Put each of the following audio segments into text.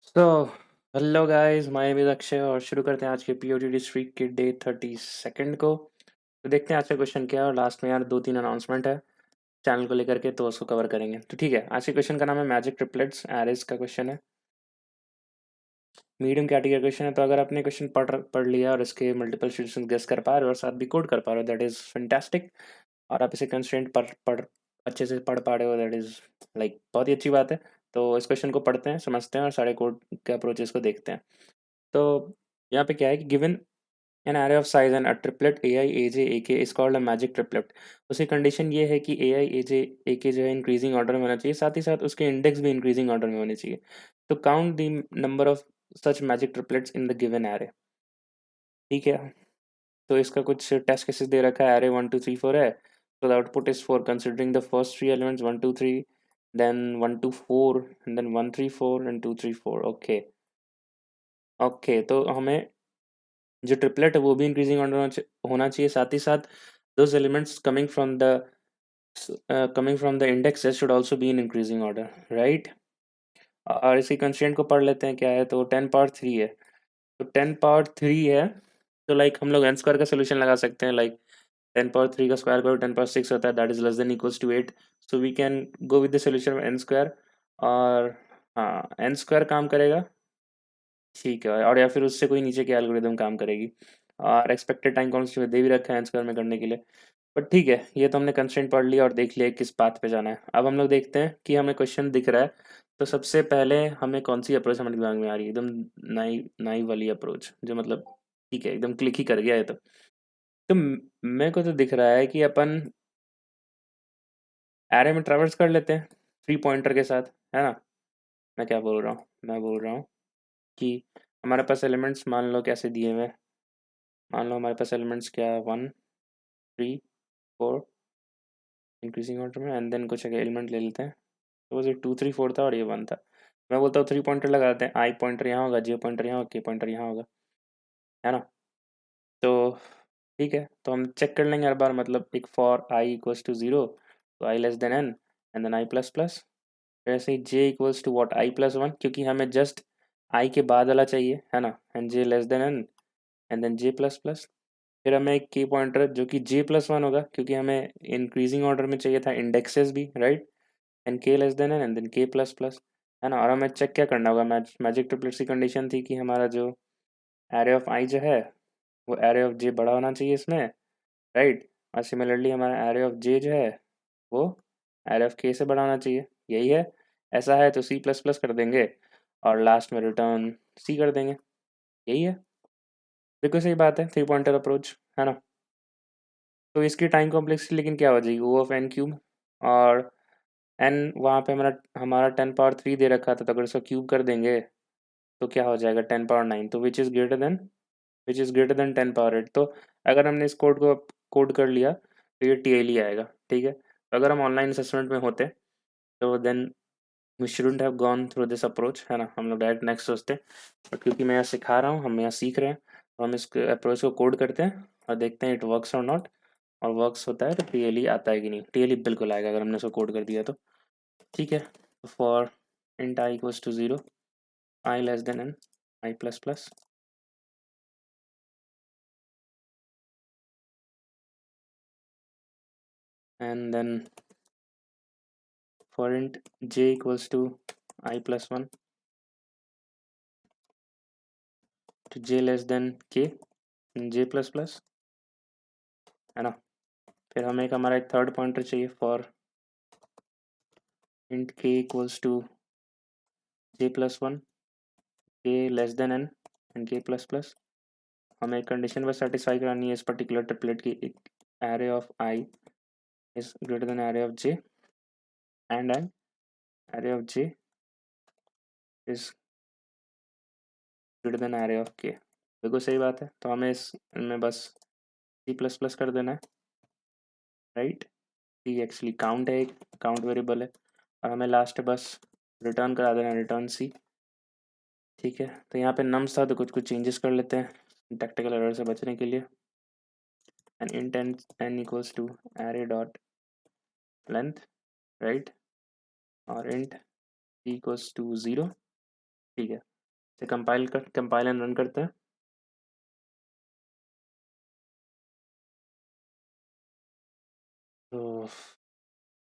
So hello guys, my name is Akshay और शुरू करते हैं आज के पीओटीडी स्ट्रीक के डे 32 को। तो देखते हैं आज का क्वेश्चन क्या है और लास्ट में यार 2-3 अनाउंसमेंट है चैनल को लेकर के, तो उसको कवर करेंगे। तो ठीक है, आज के क्वेश्चन का नाम है मैजिक ट्रिपलेट्स एरेज का क्वेश्चन है। मीडियम कैटेगरी क्वेश्चन है, तो अगर आपने क्वेश्चन पढ़ लिया और इसके मल्टीपल सॉल्यूशन गेस कर पा रहे हो और साथ भी कोड कर पा रहे हो, दैट इज़ फैंटास्टिक। और आप इसे कंस्ट्रेंट पढ़ अच्छे से पढ़ पा रहे हो, दैट इज़ लाइक बहुत ही अच्छी बात है। तो इस क्वेश्चन को पढ़ते हैं, समझते हैं और सारे कोड के अप्रोचेस को देखते हैं। तो यहाँ पे क्या है कि given an array of size and a triplet A I A J A K is called a magic triplet. उसकी कंडीशन ये है कि ए आई ए जे ए के जो है इंक्रीजिंग ऑर्डर में होना चाहिए, साथ ही साथ उसके इंडेक्स भी इंक्रीजिंग ऑर्डर में होने चाहिए। तो count the number of such magic triplets in the given array. ठीक है, तो इसका कुछ टेस्ट केसेस दे रखा है। एरे 1 2 3 4 है, तो the output is 4 considering the first three elements 1 2 3, then 1 2 4 and then 1 3 4 and 2 3 4। Okay okay, तो हमें जो ट्रिपलेट है वो भी इंक्रीजिंग ऑर्डर होना चाहिए, साथ ही साथ those elements coming from the indexes should also be in increasing order, right. और इसी कंस्ट्रेंट को पढ़ लेते हैं क्या है। तो 10 पावर 3 है, तो 10 पावर 3 है, तो लाइक हम लोग एन स्क्वायर का सोल्यूशन लगा सकते हैं। लाइक 10 पावर 3 का स्क्वायर करो 10 पावर 6 होता है, that is less than equals to 8। So we can go with the solution of N square. और हाँ, एन स्क्वायर काम करेगा, ठीक है। और या फिर उससे कोई नीचे की एल्गोरिदम काम करेगी। और एक्सपेक्टेड टाइम कांस्टेंट दे भी रखा है आंसर में करने के लिए। बट ठीक है, ये तो हमने कंस्ट्रेंट पढ़ लिया और देख लिया किस पाथ पे जाना है। अब हम लोग देखते हैं कि हमें क्वेश्चन दिख रहा है, तो सबसे पहले हमें कौन सी अप्रोच हमारे दिमाग में आ रही है। एकदम नाई नाई वाली अप्रोच, जो मतलब ठीक है, एकदम क्लिक ही कर गया है। तो मेरे को तो दिख रहा है कि अपन एरे में ट्रैवर्स कर लेते हैं 3 पॉइंटर के साथ, है ना। मैं क्या बोल रहा हूँ, मैं बोल रहा हूँ कि हमारे पास एलिमेंट्स मान लो कैसे दिए हुए हैं। मान लो हमारे पास एलिमेंट्स क्या है, 1 3 4 इंक्रीजिंग ऑर्डर में, एंड देन कुछ एलिमेंट ले लेते हैं। तो ये 2 3 4 था और ये 1 था। मैं बोलता हूँ 3 पॉइंटर लगाते हैं, आई पॉइंटर यहाँ होगा, जे पॉइंटर यहाँ होगा, के पॉइंटर यहाँ होगा, है ना। तो ठीक है, तो हम चेक कर लेंगे हर बार, मतलब एक फॉर आई इक्वल्स टू 0, तो I less than N and then I plus plus. ऐसे ही J equals to what, I plus 1, क्योंकि हमें जस्ट आई के बाद वाला चाहिए, है ना। And j less than N and then j plus plus. फिर हमें एक की पॉइंटर जो कि j+1 होगा, क्योंकि हमें इंक्रीजिंग ऑर्डर में चाहिए था इंडेक्सेस भी, right. And k less than n then k plus plus, है ना। और हमें चेक क्या करना होगा, मैजिक ट्रिपलेट्स की कंडीशन थी कि हमारा जो एरे ऑफ आई जो है वो एरे ऑफ j बड़ा होना चाहिए इसमें, राइट। और सिमिलरली हमारा एरे ऑफ j जो है वो एरे ऑफ k से बड़ा होना चाहिए, यही है। ऐसा है तो c प्लस प्लस कर देंगे और लास्ट में रिटर्न c कर देंगे, यही है। बिल्कुल सही बात है, 3 पॉइंटर अप्रोच, है ना। तो इसकी टाइम कॉम्प्लेक्सिटी लेकिन क्या हो जाएगी, ओ ऑफ एन क्यूब। और एन वहाँ पे हमारा हमारा 10 पावर 3 दे रखा था, तो अगर इसको क्यूब कर देंगे तो क्या हो जाएगा 10 पावर 9, तो which is greater than 10 power 8। तो अगर हमने इस कोड को कोड कर लिया तो ये टी एल ही आएगा, ठीक है। तो अगर हम ऑनलाइन असेसमेंट में होते तो then we shouldn't have gone through this approach, है ना। हम लोग डायरेक्ट नेक्स्ट सोचते, और क्योंकि मैं यहाँ सिखा रहा हूँ, हम यहाँ सीख रहे हैं, तो हम इस अप्रोच को कोड करते हैं और देखते हैं इट वर्क्स और नॉट। और वर्क्स होता है तो टीएलई आता है कि नहीं। टीएलई बिल्कुल आएगा अगर हमने उसको कोड कर दिया तो, ठीक है। For int i equals to 0, i less than n, i plus plus, and then for int j equals to I plus 1 to j less than k j plus plus, है ना। फिर हमें एक हमारा एक थर्ड पॉइंटर चाहिए for int के equals to J plus 1, के less than N and K plus plus. हमें एक कंडीशन बस सेटिस्फाई करानी है इस पर्टिकुलर ट्रिपलेट की, एक array of I is greater than array of j and an array of j is greater than array of k। बिल्कुल सही बात है, तो हमें इसमें बस c प्लस प्लस कर देना है, राइट। c एक्चुअली काउंट है, एक काउंट वेरिएबल है, और हमें लास्ट बस रिटर्न करा देना है, रिटर्न c, ठीक है। तो यहाँ पे नम्स था तो कुछ कुछ चेंजेस कर लेते हैं टेक्निकल एरर से बचने के लिए। And int n equals to array dot length, right. और इंट c इक्वल्स टू 0, ठीक है। कंपाइल एंड रन करते हैं। तो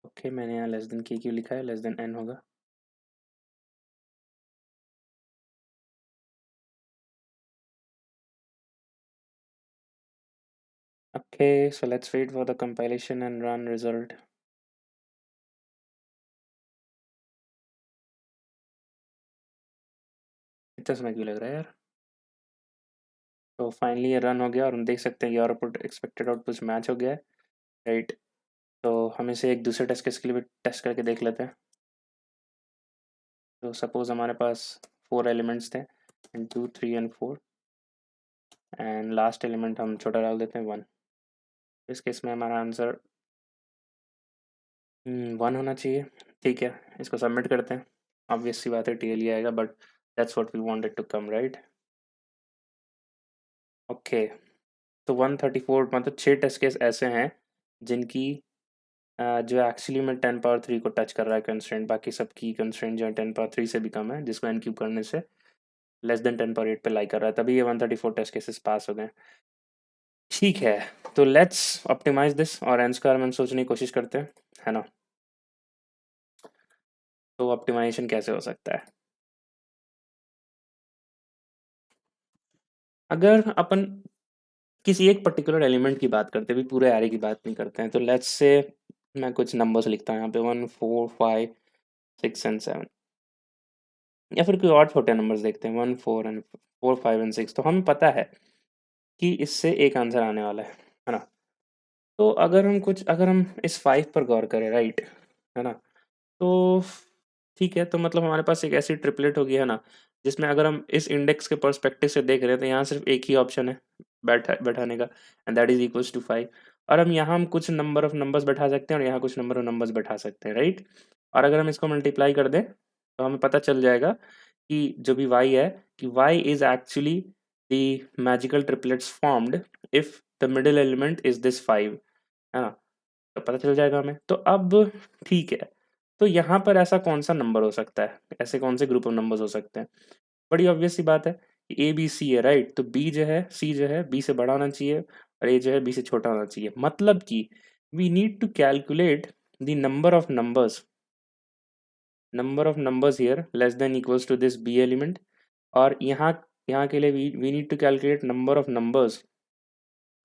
ओके, मैंने यहाँ लेस देन के क्यों लिखा है, लेस देन एन होगा। Okay, so let's wait for the compilation and run result. इतना समय क्यों लग रहा है यार। तो फाइनली ये रन हो गया और हम देख सकते हैं कि आउटपुट एक्सपेक्टेड आउटपुट मैच हो गया है, राइट। तो हम इसे एक दूसरे टेस्ट केस के लिए भी टेस्ट करके देख लेते हैं। तो सपोज हमारे पास 4 एलिमेंट्स थे, and 2 3 and 4, and last element हम छोटा डाल देते हैं 1। इस केस में हमारा आंसर 1 होना चाहिए। ठीक है, इसको सबमिट करते हैं। ऑब्वियस सी बात है टी एल ही आएगा, but that's what we wanted to come, right. Okay, तो 134 मतलब 6 टेस्ट केस ऐसे हैं जिनकी जो एक्चुअली में 10 पावर 3 को टच कर रहा है कंस्ट्रेंट। बाकी सबकी कंस्ट्रेंट जो है 10 पावर 3 से भी कम है, जिसको एनक्यूब करने से लेस देन 10 पावर 8 पे लाई कर रहा है, तभी ये 134 टेस्ट केसेस पास हो गए। ठीक है, तो लेट्स ऑप्टिमाइज दिस और एन स्क्वायर में सोचने की कोशिश करते हैं, है ना। तो ऑप्टिमाइजेशन कैसे हो सकता है। अगर अपन किसी एक पर्टिकुलर एलिमेंट की बात करते हैं, भी पूरे एरे की बात नहीं करते हैं, तो लेट्स से मैं कुछ नंबर्स लिखता हूँ यहाँ पे 1 4 5 6 एंड 7, या फिर कोई और छोटे नंबर्स देखते हैं 1 4 5 एंड 6। तो हमें पता है कि इससे एक आंसर आने वाला है ना। तो अगर हम इस 5 पर गौर करें, राइट, है ना, तो ठीक है, तो मतलब हमारे पास एक ऐसी ट्रिपलेट होगी, है ना, जिसमें अगर हम इस इंडेक्स के पर्सपेक्टिव से देख रहे हैं तो यहाँ सिर्फ एक ही ऑप्शन है बैठाने का, and that is equals to 5। और हम कुछ नंबर ऑफ नंबर्स बैठा सकते हैं और यहाँ कुछ नंबर ऑफ नंबर्स बैठा सकते हैं, राइट। और अगर हम इसको मल्टीप्लाई कर दें तो हमें पता चल जाएगा कि जो भी y है, कि y is actually the magical triplets formed if the middle element is this 5, है ना। तो पता चल जाएगा हमें। तो अब ठीक है, तो यहाँ पर ऐसा कौन सा नंबर हो सकता है, ऐसे कौन से ग्रुप ऑफ नंबर्स हो सकते हैं। बड़ी ऑब्वियस सी बात है, ए बी सी है, राइट। तो बी जो है, सी जो है बी से बड़ा होना चाहिए, और ए जो है बी से छोटा होना चाहिए। मतलब कि we need to calculate the number of numbers here less than equals to this b element. और यहाँ के लिए we need to calculate number of numbers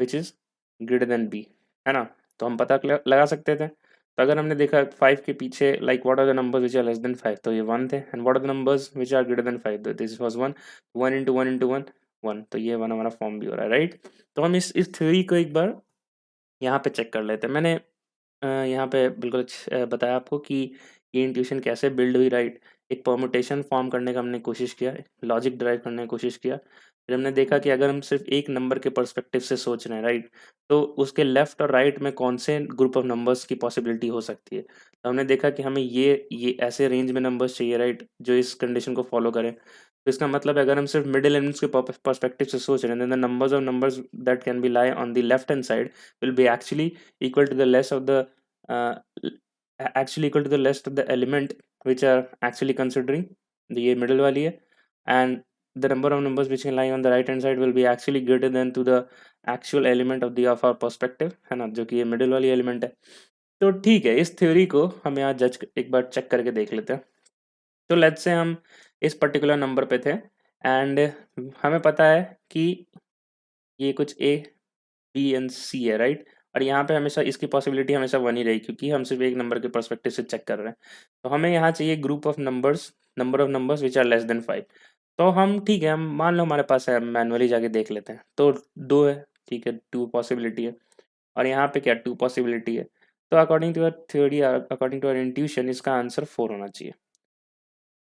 which is greater than b, है ना। तो हम पता लगा सकते थे। तो अगर हमने देखा 5 के पीछे, like what are the numbers which are less than 5, तो ये 1 थे। And what are the numbers which are greater than 5, तो दिस वाज 1। 1 इंटू 1 इंटू 1 1, तो ये 1 हमारा फॉर्म भी हो रहा है, राइट। तो हम इस थ्योरी को एक बार यहाँ पे चेक कर लेते हैं। मैंने यहाँ पे बिल्कुल बताया आपको कि ये इंट्यूशन कैसे बिल्ड हुई, राइट। एक परमुटेशन फॉर्म करने का हमने कोशिश किया, लॉजिक ड्राइव करने की कोशिश किया। फिर हमने देखा कि अगर हम सिर्फ एक नंबर के पर्सपेक्टिव से सोच रहे हैं, राइट, तो उसके लेफ्ट और राइट में कौन से ग्रुप ऑफ नंबर्स की पॉसिबिलिटी हो सकती है। तो हमने देखा कि हमें ये ऐसे रेंज में नंबर्स चाहिए, राइट, जो इस कंडीशन को फॉलो करें। तो इसका मतलब है अगर हम सिर्फ मिडिल एलिमेंट्स के पर्सपेक्टिव से सोच रहे हैं, the numbers of numbers that can be lie on the left hand side will be actually equal to the less of the uh, actually equal to the less of the element which are actually considering the ये middle वाली है, and the number of numbers which can lie on the right hand side will be actually greater than to the actual element of the of our perspective, है ना, जो कि ये middle वाली element है। तो ठीक है, इस थ्योरी को हम यहाँ जज एक बार चेक करके देख लेते हैं। तो लेट्स से हम इस पर्टिकुलर नंबर पे थे, एंड हमें पता है कि ये कुछ ए बी एंड सी है, राइट। और यहाँ पे हमेशा इसकी पॉसिबिलिटी हमेशा 1 ही रही, क्योंकि हम सिर्फ एक नंबर के पर्सपेक्टिव से चेक कर रहे हैं। तो हमें यहाँ चाहिए group of numbers, number of numbers which are less than 5। तो हम ठीक है, हम मान लो हमारे पास है, मैनुअली जाके देख लेते हैं। तो 2 है, ठीक है, 2 पॉसिबिलिटी है। और यहाँ पे क्या 2 पॉसिबिलिटी है। तो according to our theory, according to our intuition, इसका आंसर 4 होना चाहिए।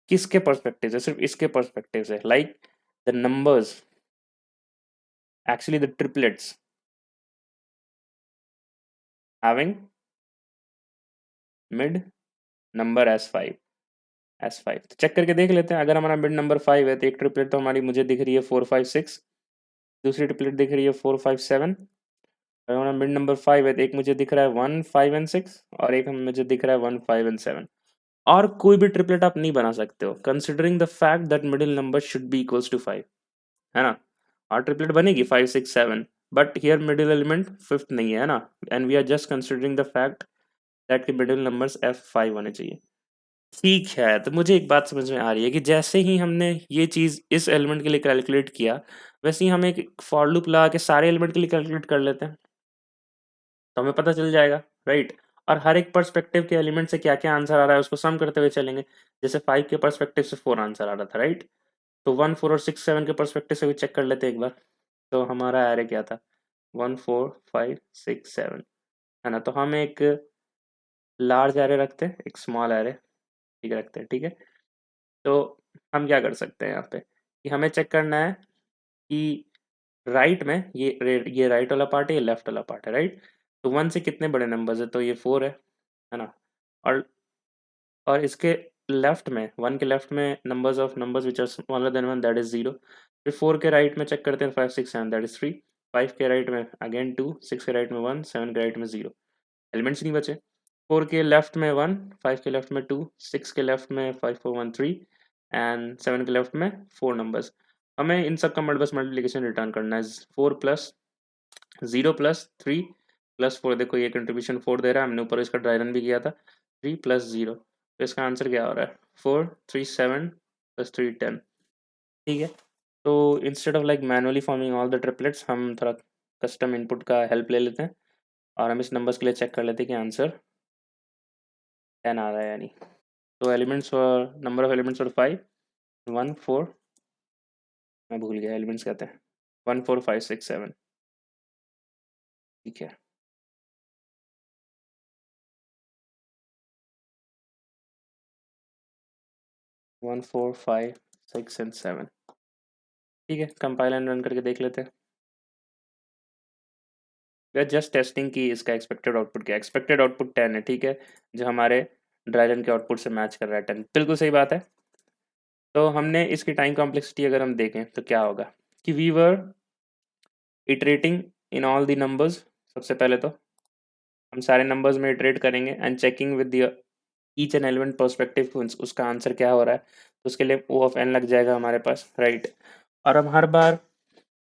किसके पर्सपेक्टिव से, सिर्फ इसके पर्सपेक्टिव से, like the numbers, actually the triplets having mid number as 5, S5। तो चेक करके देख लेते हैं। अगर हमारा मिड नंबर 5 है, तो एक ट्रिपलेट तो हमारी मुझे दिख रही है 4 5 6, दूसरी ट्रिपलेट दिख रही है 4 5 7। अगर हमारा मिड नंबर 5 है, तो एक मुझे दिख रहा है 1 5 एंड 6, और एक मुझे दिख रहा है 1 5 एंड 7। और कोई भी ट्रिपलेट आप नहीं बना सकते हो considering the fact that middle number should be equals to 5, है ना। और ट्रिपलेट बनेगी 5 6 7, but here middle element fifth नहीं है ना, and we are just considering the fact that के मिडिल नंबर्स F5 होने चाहिए। ठीक है, तो मुझे एक बात समझ में आ रही है कि जैसे ही हमने ये चीज़ इस एलिमेंट के लिए कैलकुलेट किया, वैसे ही हम एक फॉर लूप लगा के सारे एलिमेंट के लिए कैलकुलेट कर लेते हैं, तो हमें पता चल जाएगा, राइट। और हर एक पर्सपेक्टिव के एलिमेंट से क्या क्या आंसर आ रहा है उसको सम करते हुए चलेंगे। जैसे 5 के पर्सपेक्टिव से 4 आंसर आ रहा था, राइट। तो 1 4 और 6 7 के पर्सपेक्टिव से भी चेक कर लेते हैं एक बार। तो हमारा एरे क्या था, 1 4 5 6 7, है ना। तो हम एक लार्ज एरे रखते हैं, एक स्मॉल एरे ठीक रखते हैं, ठीक है। तो हम क्या कर सकते हैं यहाँ पे कि हमें चेक करना है कि राइट में ये राइट वाला पार्ट है, ये लेफ्ट वाला पार्ट है, राइट। तो 1 से कितने बड़े नंबर्स है, तो ये 4 है ना। और इसके लेफ्ट में 1 के लेफ्ट में numbers which are smaller than 1 that is 0। फिर 4 के राइट में चेक करते हैं 5 6 7 दैट इज 3। 5 के राइट में अगेन 2, 6 के राइट में 1, 7 के राइट में 0। एलिमेंट्स नहीं बचे। 4 के लेफ्ट में 1, 5 के लेफ्ट में 2, 6 के लेफ्ट में 5 4 1 3 एंड 7 के लेफ्ट में 4 नंबर्स। हमें इन सब का बस मल्टीप्लिकेशन रिटर्न करना है। 4 प्लस 0 प्लस 3 प्लस 4, देखो ये कंट्रीब्यूशन 4 दे रहा है, हमने ऊपर इसका ड्राई रन भी किया था। 3 प्लस 0, तो इसका आंसर क्या हो रहा है, 4 3 7 प्लस 3 10, ठीक है। तो instead of like manually forming all the triplets, हम थोड़ा कस्टम इनपुट का हेल्प ले लेते हैं और हम इस नंबर्स के लिए चेक कर लेते हैं कि आंसर 10 आ रहा है या नहीं। तो एलिमेंट्स और नंबर ऑफ एलिमेंट्स और 5 1 4, मैं भूल गया एलिमेंट्स कहते हैं, 1 4 5 6 7, ठीक है। 1 4 5 6 एंड 7, ठीक है। कंपाइल एंड रन करके देख लेते हैं। वी आर जस्ट टेस्टिंग कि इसका एक्सपेक्टेड आउटपुट क्या है। एक्सपेक्टेड आउटपुट 10 है, ठीक है, जो हमारे ड्राई रन के आउटपुट से मैच कर रहा है। 10 बिल्कुल सही बात है। तो हमने इसकी टाइम कॉम्प्लेक्सिटी अगर हम देखें तो क्या होगा कि we were iterating in all the numbers. सबसे पहले तो हम सारे नंबर्स में इटरेट करेंगे and checking with the each and element perspective उसका आंसर क्या हो रहा है। तो उसके लिए ओ ऑफ एन लग जाएगा हमारे पास, राइट। और हम हर बार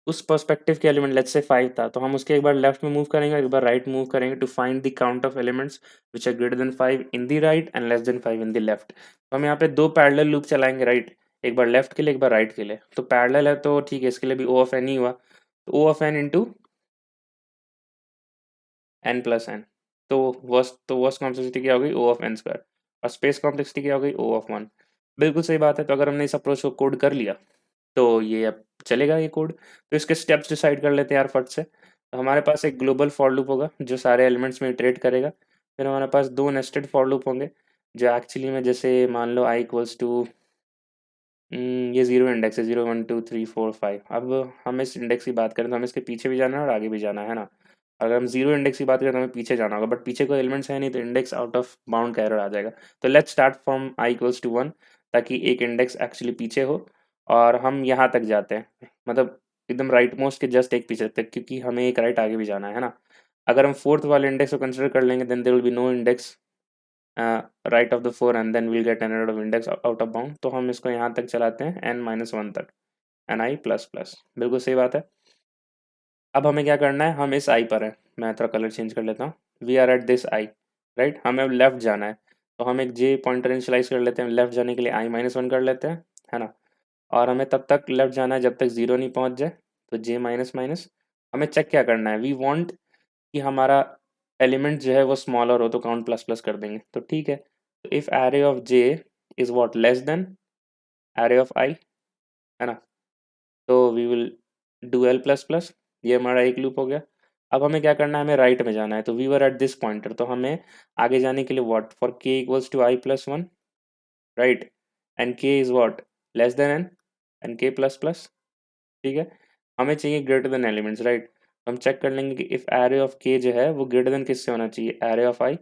उस पर्सपेक्टिव के एलिमेंट लेट्स से 5 था, तो हम उसके एक बार लेफ्ट में मूव करेंगे, एक बार राइट मूव करेंगे to find the count of elements which are greater than 5 in the right and less than 5 in the left. तो हम यहाँ पे दो पैरेलल लूप चलाएंगे, राइट। एक बार लेफ्ट के लिए, एक बार राइट के लिए। तो पैरेलल है तो ठीक है, इसके लिए भी ओ ऑफ एन ही हुआ। तो O of N into N plus N. तो वर्स्ट कॉम्प्लेक्सिटी क्या हो गई, ओ ऑफ एन स्क्वायर। और स्पेस कॉम्प्लेक्सिटी क्या हो गई, ओ ऑफ 1। बिल्कुल सही बात है। तो अगर हमने इस अप्रोच को कोड कर लिया तो ये अब चलेगा ये कोड। तो इसके स्टेप्स डिसाइड कर लेते हैं यार फट से। तो हमारे पास एक ग्लोबल फॉर लूप होगा जो सारे एलिमेंट्स में इटरेट करेगा। फिर हमारे पास दो नेस्टेड फॉर लूप होंगे जो एक्चुअली में, जैसे मान लो आई इक्वल्स टू ये जीरो इंडेक्स है, 0 1 2 3 4 5। अब हम इस इंडेक्स की बात करें तो हमें इसके पीछे भी जाना है और आगे भी जाना है ना। अगर हम जीरो इंडेक्स की बात करें तो हमें पीछे जाना होगा, बट पीछे कोई एलिमेंट्स है नहीं, तो इंडेक्स आउट ऑफ बाउंड का एरर आ जाएगा। तो let's start from i equals to 1, ताकि एक इंडेक्स एक्चुअली पीछे हो और हम यहाँ तक जाते हैं, मतलब एकदम राइट मोस्ट के जस्ट एक पीछे तक, क्योंकि हमें एक राइट आगे भी जाना है ना। अगर हम फोर्थ वाले इंडेक्स को कंसिडर कर लेंगे then there will be no index right of the four and then will get an error of index out of bound. तो हम इसको यहाँ तक चलाते हैं n-1 तक, एन आई प्लस प्लस। बिल्कुल सही बात है। अब हमें क्या करना है, हम इस आई पर है, मैं थोड़ा कलर चेंज कर लेता हूँ। We are at this i, right. हमें अब लेफ्ट जाना है, तो हम एक जे पॉइंटर इनिशियलाइज कर लेते हैं। लेफ्ट जाने के लिए i-1 कर लेते हैं, है ना। और हमें तब तक लेफ्ट जाना है जब तक जीरो नहीं पहुंच जाए। तो जे माइनस माइनस, हमें चेक क्या करना है, वी वांट कि हमारा एलिमेंट जो है वो स्मॉलर हो, तो काउंट प्लस प्लस कर देंगे, तो ठीक है। तो if array of J is what less than array of I, है ना, तो we will do L plus plus. ये हमारा एक लूप हो गया। अब हमें क्या करना है, हमें राइट में जाना है। तो we were at this pointer, तो हमें आगे जाने के लिए what for K equals to I plus 1, right, and K is what less than N and K plus plus, ठीक है। हमें चाहिए ग्रेटर देन एलिमेंट्स, राइट। हम चेक कर लेंगे कि इफ एरे ऑफ के जो है वो ग्रेटर देन किससे होना चाहिए, array of i,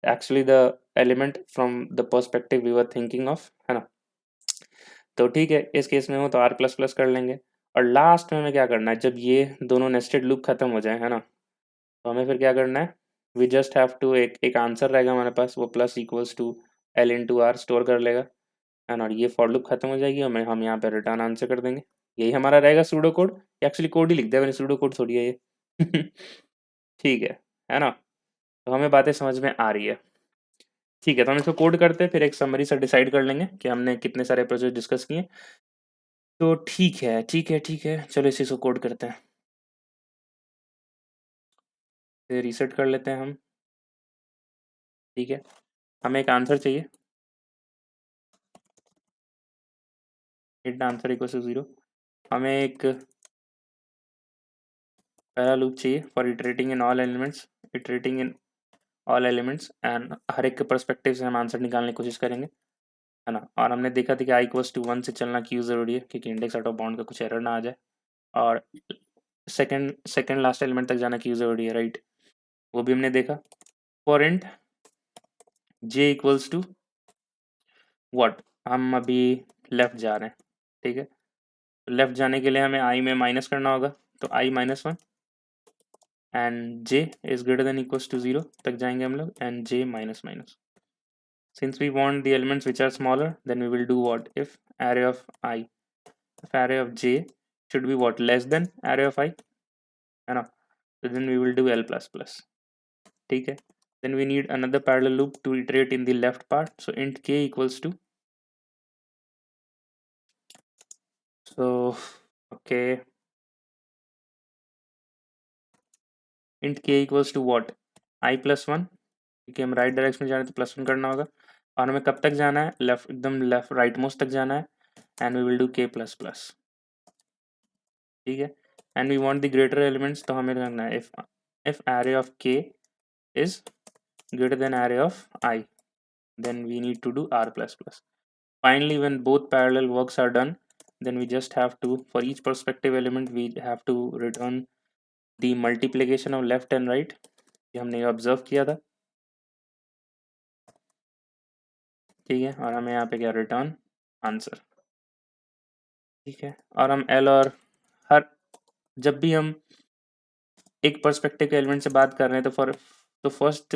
actually the element from the perspective we were thinking of, है ना। तो ठीक है, इस केस में हो तो आर प्लस प्लस कर लेंगे। और लास्ट में हमें क्या करना है, जब ये दोनों नेस्टेड लूप खत्म हो जाए, है ना, तो हमें फिर क्या करना है, वी जस्ट हैव टू एक एक आंसर रहेगा हमारे पास, वो plus equals to l into r store कर लेगा एंड और ये फॉर लूप खत्म हो जाएगी और हम यहाँ पे रिटर्न आंसर कर देंगे। यही हमारा रहेगा सूडो कोड। एक्चुअली कोड ही लिख दिया मैंने, सूडो कोड थोड़ी है ये। ठीक है ना? तो हमें बातें समझ में आ रही है। ठीक है, तो हम इसको कोड करते हैं, फिर एक समरी से डिसाइड कर लेंगे कि हमने कितने सारे प्रोजेक्ट डिस्कस किए। तो ठीक है, चलो इसी को कोड करते हैं। फिर रीसेट कर लेते हैं हम। ठीक है, हमें एक आंसर चाहिए। It answer equal to 0। हमें एक पहला लूप चाहिए for iterating in all elements, iterating in all elements and हर एक के परस्पेक्टिव से हम आंसर निकालने की कोशिश करेंगे, है ना? और हमने देखा था कि आई इक्वल्स टू 1 से चलना क्यों ज़रूरी है, क्योंकि इंडेक्स आउट ऑफ बाउंड का कुछ एरर ना आ जाए। और सेकंड सेकंड लास्ट एलिमेंट तक जाना क्यों ज़रूरी है, राइट? वो भी हमने देखा। For int j equals to what, हम अभी लेफ्ट जा रहे हैं। ठीक है, तो लेफ्ट जाने के लिए हमें आई में माइनस करना होगा, तो i -1 and j is greater than equals to 0 तक जाएंगे हम लोग, and j minus minus. Since we want the elements which are smaller, then we will do what? If array of I, if array of j should be what? Less than array of I, है ना? So then we will do L plus plus. ठीक है, then we need another parallel loop to iterate in the left part. So int k equals to, so okay, int k equals to what? I plus 1, क्योंकि हम right direction में जा रहे हैं तो +1 करना होगा। और हमें कब तक जाना है? लेफ्ट, एकदम लेफ्ट राइट मोस्ट तक जाना है, and we will do k plus plus. ठीक है, and we want the greater elements, तो हमें करना है if array of k is greater than array of I, then we need to do r plus plus. Finally, when both parallel works are done, then we just have to, for each perspective element we have to return the multiplication of left and right। ये हमने observe किया था। ठीक है, और हमें यहाँ पे क्या रिटर्न आंसर। ठीक है, और हम एल और हर, जब भी हम एक पर्सपेक्टिव के एलिमेंट से बात कर रहे हैं तो तो फर्स्ट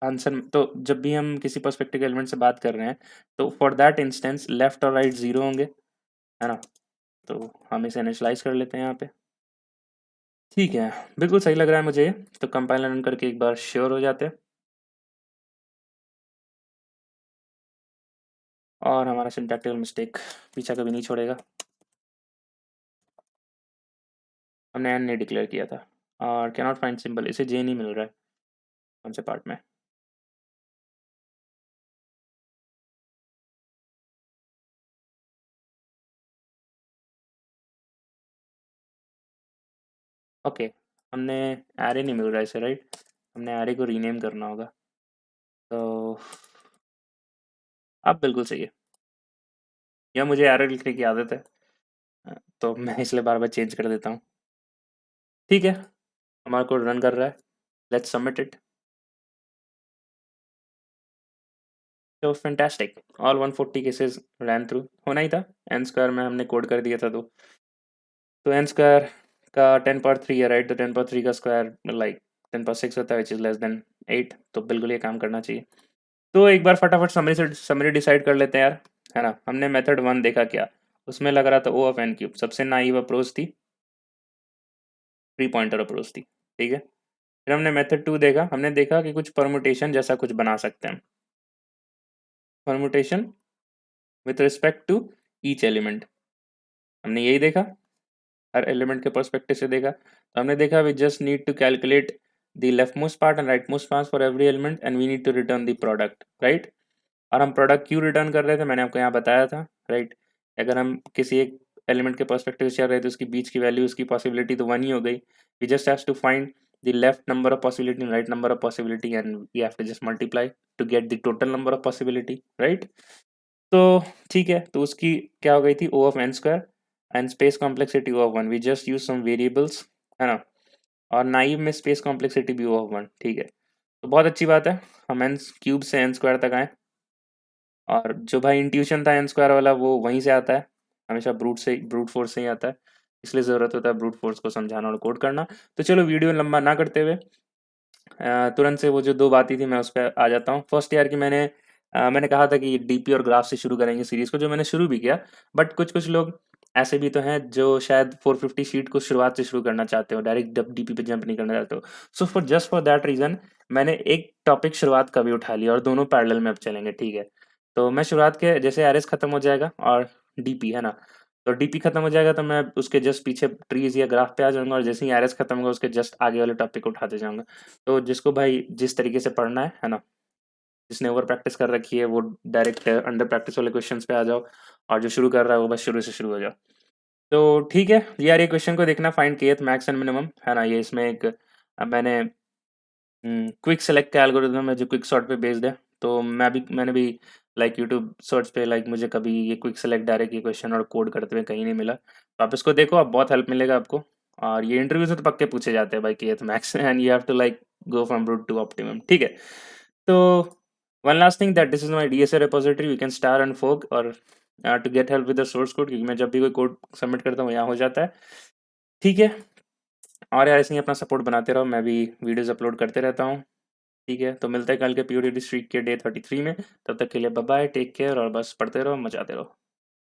आंसर, तो जब भी हम किसी पर्सपेक्टिव के एलिमेंट से बात कर रहे हैं तो फॉर दैट इंस्टेंस लेफ्ट और राइट 0 होंगे, है ना? तो हम इसे इनिशियलाइज कर लेते हैं यहाँ पे। ठीक है, बिल्कुल सही लग रहा है मुझे। तो कंपाइलर रन करके एक बार श्योर हो जाते हैं, और हमारा सिंटैक्टिकल मिस्टेक पीछा कभी नहीं छोड़ेगा। हमने एन नहीं डिक्लेयर किया था, और कैन नॉट फाइंड सिंबल, इसे जे नहीं मिल रहा है कौन से पार्ट में। ओके, हमने एरे नहीं मिल रहा है इसे, राइट? हमने एरे को रीनेम करना होगा। तो अब बिल्कुल सही है, या मुझे एरे लिखने की आदत है, तो मैं इसलिए बार बार चेंज कर देता हूँ। ठीक है, हमारा कोड रन कर रहा है, लेट्स सबमिट इट। तो फैंटास्टिक, ऑल 140 केसेस रैन थ्रू। होना ही था, एन स्क्वायर में हमने कोड कर दिया था। तो एन स्क्वायर का 10 पावर 3 है, राइट? तो 10 पावर 3 का स्क्वायर लाइक 10 पावर 6 होता है, विच इज़ लेस देन 8। तो बिल्कुल ये काम करना चाहिए। तो एक बार फटाफट समरी डिसाइड कर लेते हैं यार, है ना? हमने मेथड 1 देखा क्या, उसमें लग रहा था ओ ऑफ एन क्यूब सबसे नाइव अप्रोच थी, 3 पॉइंटर अप्रोच थी। ठीक है, फिर हमने मेथड 2 देखा, हमने देखा कि कुछ परमुटेशन जैसा कुछ बना सकते हैं, permutation with respect to each element. हमने यही देखा, हर एलिमेंट के पर्सपेक्टिव से देखा। तो हमने देखा we just need to calculate the left most part and right most part for every element, and we need to return the product, right? और हम प्रोडक्ट क्यों रिटर्न कर रहे थे, मैंने आपको यहाँ बताया था, राइट? अगर हम किसी एक एलिमेंट के पर्सपेक्टिव से चल रहे थे, उसकी बीच की वैल्यू, उसकी पॉसिबिलिटी तो 1 ही हो गई। We just have to find the left number of possibility and right number of possibility, and we have to just multiply to get the total number of possibility, right? तो ठीक है, तो उसकी क्या हो गई थी, O of N square and space complexity O of 1। We just use some variables, है ना? और नाइव में स्पेस कॉम्प्लेक्सिटी भी ओ ऑफ 1। ठीक है, तो बहुत अच्छी बात है, हम एन क्यूब से एन स्क्वायर तक आए। और जो भाई इंट्यूशन था एन स्क्वायर वाला, वो वहीं से आता है, हमेशा ब्रूट फोर्स से ही आता है, इसलिए ज़रूरत होता है ब्रूट फोर्स को समझाना और कोड करना। तो चलो वीडियो लंबा ना करते हुए तुरंत से वो जो 2 बातें थी मैं उस पर आ जाता हूँ। फर्स्ट यार कि मैंने मैंने कहा था कि डीपी और ग्राफ से शुरू करेंगे सीरीज़ को, जो मैंने शुरू भी किया। बट कुछ-कुछ लोग ऐसे भी तो हैं जो शायद 450 शीट को शुरुआत से शुरू करना चाहते हो, डायरेक्ट डब डीपी पे जंप नहीं करना चाहते हो। सो फॉर दैट रीज़न मैंने एक टॉपिक शुरुआत का भी उठा लिया और दोनों पैरेलल में अब चलेंगे, ठीक है? तो मैं शुरुआत के जैसे एरेज़ खत्म हो जाएगा और डीपी, है ना? तो डीपी खत्म हो जाएगा तो मैं उसके जस्ट पीछे ट्रीज़ या ग्राफ पे आ जाऊँगा और जैसे ही एरेज़ खत्म होगा उसके जस्ट आगे वाले टॉपिक को उठाते जाऊँगा। तो जिसको भाई जिस तरीके से पढ़ना है ना? जिसने ओवर प्रैक्टिस कर रखी है वो डायरेक्ट अंडर प्रैक्टिस वाले क्वेश्चंस पे आ जाओ और जो शुरू कर रहा है वो बस शुरू से शुरू हो जाओ। तो ठीक है यार, ये क्वेश्चन को देखना, find kth max and minimum, है ना? ये इसमें एक मैंने क्विक सेलेक्ट का एल्गोरिदम है जो क्विक सॉर्ट पे बेस्ड है। तो मैंने भी लाइक यूट्यूब सर्च पे लाइक मुझे कभी ये क्विक सेलेक्ट डायरेक्ट ये क्वेश्चन और कोड करते हुए कहीं नहीं मिला। तो आप इसको देखो, आप बहुत हेल्प मिलेगा आपको। और ये इंटरव्यू से तो पक्के पूछे जाते हैं भाई kth max and you have to like go from root to optimum, ठीक है? तो one last thing that this is my DSA repository, we can star and fork और to get help with the source code, क्योंकि मैं जब भी कोई code submit करता हूँ यहाँ हो जाता है, ठीक है? और यार ऐसे ही अपना सपोर्ट बनाते रहो, मैं भी वीडियोस अपलोड करते रहता हूँ, ठीक है? तो मिलते हैं कल के पीओडी स्ट्रीक के डे 33 में। तब तक के लिए बाय बाय, टेक केयर और बस पढ़ते रहो, मचाते रहो।